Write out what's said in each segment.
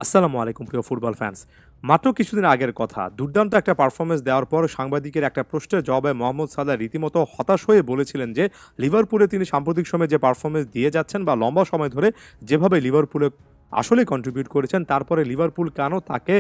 আসসালামু আলাইকুম প্রিয় ফুটবল ফ্যান্স। মাত্র কিছুদিন আগের কথা, দুর্দান্ত একটা পারফরম্যান্স দেওয়ার পর সাংবাদিকের একটা প্রশ্নের জবাবে মোহাম্মদ সালাহ রীতিমতো হতাশ হয়ে বলেছিলেন যে, লিভারপুলে তিনি সাম্প্রতিক সময়ে যে পারফরম্যান্স দিয়ে যাচ্ছেন বা লম্বা সময় ধরে যেভাবে লিভারপুলে আসলেই কন্ট্রিবিউট করেছেন, তারপরে লিভারপুল কেন তাকে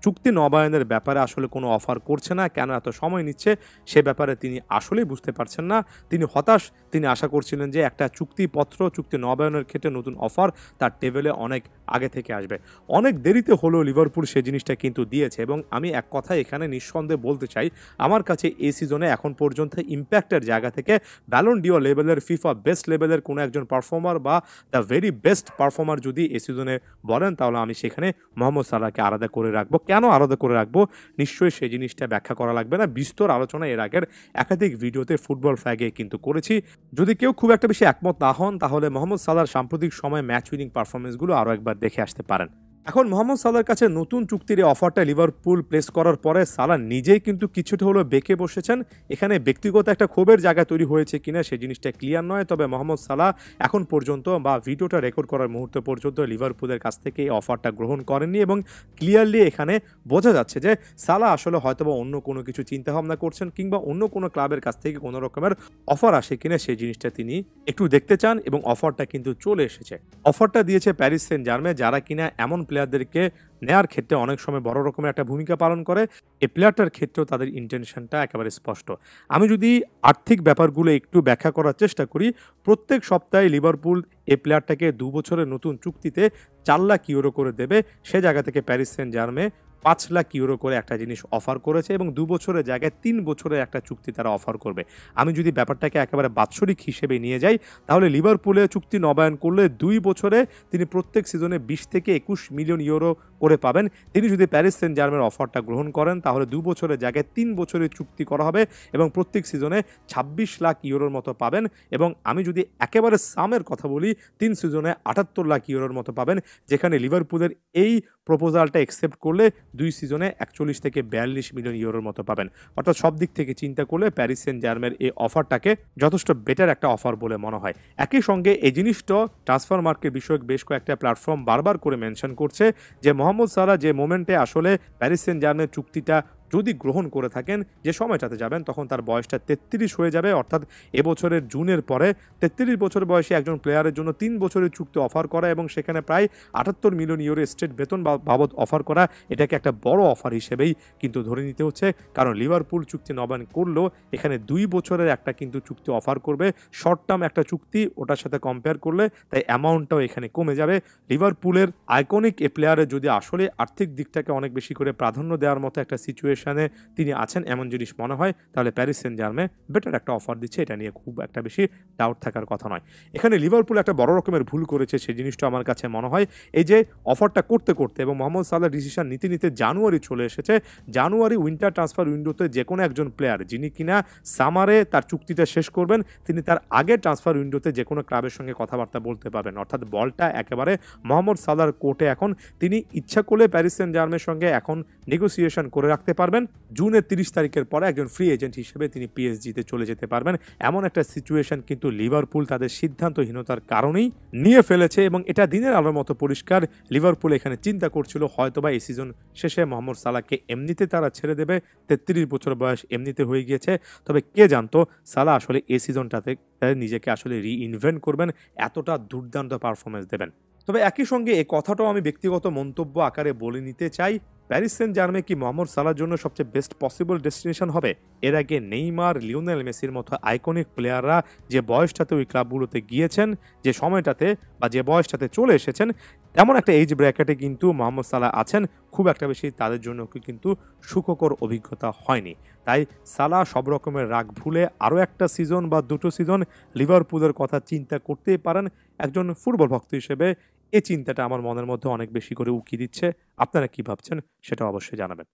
চুক্তি নবায়নের ব্যাপারে আসলে কোনো অফার করছে না, কেন এত সময় নিচ্ছে, সে ব্যাপারে তিনি আসলেই বুঝতে পারছেন না। তিনি হতাশ। তিনি আশা করছিলেন যে একটা চুক্তি নবায়নের ক্ষেত্রে নতুন অফার তার টেবিলে অনেক আগে থেকে আসবে। অনেক দেরিতে হলেও লিভারপুল সে জিনিসটা কিন্তু দিয়েছে এবং আমি এক কথায় এখানে নিঃসন্দেহে বলতে চাই, আমার কাছে এই সিজনে এখন পর্যন্ত ইমপ্যাক্টের জায়গা থেকে ব্যালন ডিওর লেভেলের, ফিফা বেস্ট লেভেলের কোনো একজন পারফর্মার বা দ্য ভেরি বেস্ট পারফর্মার যদি এই সিজনে বলেন, তাহলে আমি সেখানে মোহাম্মদ সালাহকে আলাদা করে রাখবো। কেন আলাদা করে রাখবো? নিশ্চয়ই সেই জিনিসটা ব্যাখ্যা করা লাগবে না। বিস্তর আলোচনা এর আগের একাধিক ভিডিওতে ফুটবল ফ্ল্যাগে কিন্তু করেছি। যদি কেউ খুব একটা বেশি একমত না হন, তাহলে মোহাম্মদ সালাহর সাম্প্রতিক সময়ে ম্যাচ উইনিং পারফরমেন্সগুলো আরও একবার দেখে আসতে পারেন। এখন মোহাম্মদ সালাহর কাছে নতুন চুক্তির এই অফারটা লিভারপুল প্লেস করার পরে সালাহ নিজেই কিন্তু কিছুটা হলেও বেঁকে বসেছেন। এখানে ব্যক্তিগত একটা ক্ষোভের জায়গা তৈরি হয়েছে কিনা সে জিনিসটা ক্লিয়ার নয়। তবে মোহাম্মদ সালাহ এখন পর্যন্ত বা ভিডিওটা রেকর্ড করার মুহূর্ত পর্যন্ত লিভারপুলের কাছ থেকে এই অফারটা গ্রহণ করেননি এবং ক্লিয়ারলি এখানে বোঝা যাচ্ছে যে সালাহ আসলে হয়তোবা অন্য কোনো কিছু চিন্তাভাবনা করছেন, কিংবা অন্য কোনো ক্লাবের কাছ থেকে কোনো রকমের অফার আসে কিনা সেই জিনিসটা তিনি একটু দেখতে চান এবং অফারটা কিন্তু চলে এসেছে। অফারটা দিয়েছে প্যারিস সেন্ট জার্মেই, যারা কিনা এমন প্লেয়ারদেরকে নেয়ার ক্ষেত্রে অনেক সময় বড় রকমের একটা ভূমিকা পালন করে। এই প্লেয়ারটার ক্ষেত্রেও তাদের ইন্টেনশনটা একেবারে স্পষ্ট। আমি যদি আর্থিক ব্যাপারগুলো একটু ব্যাখ্যা করার চেষ্টা করি, প্রত্যেক সপ্তাহে লিভারপুল এই প্লেয়ারটাকে ২ বছরের নতুন চুক্তিতে ৪ লাখ ইউরো করে দেবে। সে জায়গা থেকে Paris Saint Germain ৫ lakh euro করে একটা জিনিস অফার করেছে এবং ২ বছরের জায়গায় ৩ বছরের একটা চুক্তি তারা অফার করবে। আমি যদি ব্যাপারটাকে একেবারে বাৎসরিক হিসেবে নিয়ে যাই, তাহলে লিভারপুলে চুক্তি নবায়ন করলে ২ বছরে তিনি প্রত্যেক সিজনে ২০ থেকে ২১ মিলিয়ন ইউরো করে পাবেন। তিনি যদি প্যারিস সেন্ট জার্মের অফারটা গ্রহণ করেন, তাহলে ২ বছরের জায়গায় ৩ বছরের চুক্তি করা হবে এবং প্রত্যেক সিজনে ২৬ লাখ ইউরোর মতো পাবেন। এবং আমি যদি একেবারে সামের কথা বলি, ৩ সিজনে ৭৮ লাখ ইউরোর মতো পাবেন, যেখানে লিভারপুলের এই প্রপোজালটা অ্যাকসেপ্ট করলে ২ সিজনে ৪১ থেকে ৪২ মিলিয়ন ইউরোর মতো পাবেন। অর্থাৎ সব দিক থেকে চিন্তা করলে প্যারিস সেন্ট জার্মের এই অফারটাকে যথেষ্ট বেটার একটা অফার বলে মনে হয়। একই সঙ্গে এই জিনিসটা ট্রান্সফার মার্কেট বিষয়ক বেশ কয়েকটা প্ল্যাটফর্ম বারবার করে মেনশন করছে যে মোহাম্মদ সালাহ যে মোমেন্টে আসলে প্যারিস সেন্ট জার্মের চুক্তিটা যদি গ্রহণ করে থাকেন, যে সময়টাতে যাবেন তখন তার বয়সটা ৩৩ হয়ে যাবে। অর্থাৎ এবছরের জুনের পরে ৩৩ বছর বয়সী একজন প্লেয়ারের জন্য ৩ বছরের চুক্তি অফার করা এবং সেখানে প্রায় ৭৮ মিলিয়ন ইউরো স্টেট বেতন বাবদ অফার করা, এটাকে একটা বড় অফার হিসেবেই কিন্তু ধরে নিতে হচ্ছে। কারণ লিভারপুল চুক্তি নবায়ন করলেও এখানে ২ বছরের একটা কিন্তু চুক্তি অফার করবে, শর্ট টার্ম একটা চুক্তি, ওটার সাথে কম্পেয়ার করলে তাই অ্যামাউন্টটাও এখানে কমে যাবে। লিভারপুলের আইকনিক এ প্লেয়ারের যদি আসলে আর্থিক দিকটাকে অনেক বেশি করে প্রাধান্য দেওয়ার মতো একটা সিচুয়েশনে তিনি আছেন এমন জিনিস মনে হয়, তাহলে প্যারিস সেন্ট জার্মে বেটার একটা অফার দিচ্ছে, এটা নিয়ে খুব একটা বেশি ডাউট থাকার কথা নয়। এখানে লিভারপুল একটা বড় রকমের ভুল করেছে, সেই জিনিসটা আমার কাছে মনে হয় এই যে অফারটা করতে করতে এবং মোহাম্মদ সালাহর ডিসিশন নিতে নিতে জানুয়ারি চলে এসেছে। জানুয়ারি উইন্টার ট্রান্সফার উইন্ডোতে যে কোনো একজন প্লেয়ার যিনি কিনা সামারে তার চুক্তিটা শেষ করবেন, তিনি তার আগে ট্রান্সফার উইন্ডোতে যে কোনো ক্লাবের সঙ্গে কথাবার্তা বলতে পারবেন। অর্থাৎ বলটা একেবারে মোহাম্মদ সালাহর কোর্টে এখন। তিনি ইচ্ছা করলে প্যারিস সেন্ট জার্মের সঙ্গে এখন নেগোসিয়েশন করে রাখতে পারবেন। জুনের ৩০ তারিখের পরে একজন ফ্রি এজেন্ট হিসেবে তিনি পিএসজিতে চলে যেতে পারবেন। এমন একটা সিচুয়েশন কিন্তু লিভারপুল তাদের সিদ্ধান্তহীনতার কারণেই নিয়ে ফেলেছে এবং এটা দিনের আলোর মতো পরিষ্কার। লিভারপুল এখানে চিন্তা করছিল হয়তোবা এই সিজন শেষে মোহাম্মদ সালাহকে এমনিতে তারা ছেড়ে দেবে, ৩৩ বছর বয়স এমনিতে হয়ে গিয়েছে। তবে কে জানতো সালাহ আসলে এই সিজনটাতে নিজেকে আসলে রিইনভেন্ট করবেন, এতটা দুর্দান্ত পারফরমেন্স দেবেন। তবে একই সঙ্গে এই কথাটাও আমি ব্যক্তিগত মন্তব্য আকারে বলে নিতে চাই, প্যারিস সেন্ট জার্মে কি মোহাম্মদ সালাহর জন্য সবচেয়ে বেস্ট পসিবল ডেস্টিনেশন হবে? এর আগে নেইমার, লিওনেল মেসির মতো আইকনিক প্লেয়াররা যে বয়সটাতে ওই ক্লাবগুলোতে গিয়েছেন, যে সময়টাতে বা যে বয়সটাতে চলে এসেছেন, তেমন একটা এজ ব্র্যাকেটে কিন্তু মোহাম্মদ সালাহ আছেন। খুব একটা বেশি তাদের জন্য কিন্তু সুখকর অভিজ্ঞতা হয়নি। তাই সালাহ সব রকমের রাগ ভুলে আরও একটা সিজন বা দুটো সিজন লিভারপুলের কথা চিন্তা করতেই পারেন। একজন ফুটবল ভক্ত হিসেবে এই চিন্তাটা আমার মনের মধ্যে অনেক বেশি করে উকি দিচ্ছে। আপনারা কি ভাবছেন সেটা অবশ্যই জানাবেন।